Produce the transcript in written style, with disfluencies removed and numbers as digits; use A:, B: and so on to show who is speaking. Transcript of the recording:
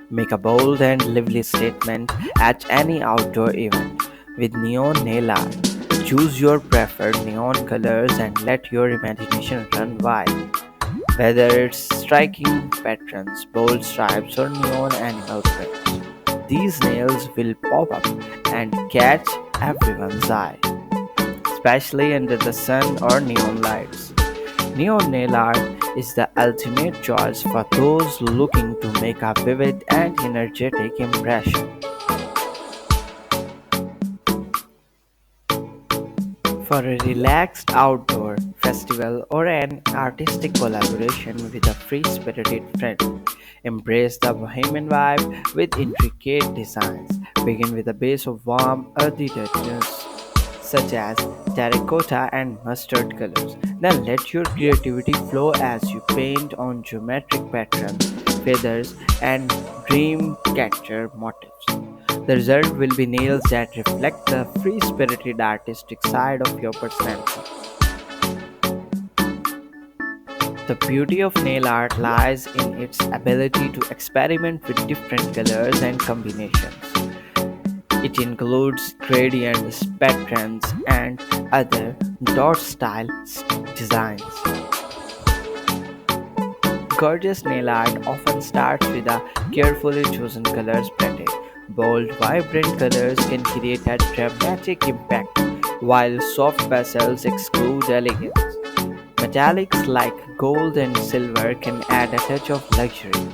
A: Make a bold and lively statement at any outdoor event with neon nail art. Choose your preferred neon colors and let your imagination run wild. Whether it's striking patterns, bold stripes, or neon animal prints, these nails will pop up and catch everyone's eye, especially under the sun or neon lights. Neon nail art is the ultimate choice for those looking to make a vivid and energetic impression. For a relaxed outdoor festival or an artistic collaboration with a free spirited friend, embrace the bohemian vibe with intricate designs. Begin with a base of warm, earthy touches such as terracotta and mustard colors. Then let your creativity flow as you paint on geometric patterns, feathers, and dream catcher motifs. The result will be nails that reflect the free spirited artistic side of your personality. The beauty of nail art lies in its ability to experiment with different colors and combinations. It includes gradients, patterns, and other dot style designs. Gorgeous nail art often starts with a carefully chosen colors palette. Bold, vibrant colors can create a dramatic impact, while soft pastels exclude elegance. Metallics like gold and silver can add a touch of luxury,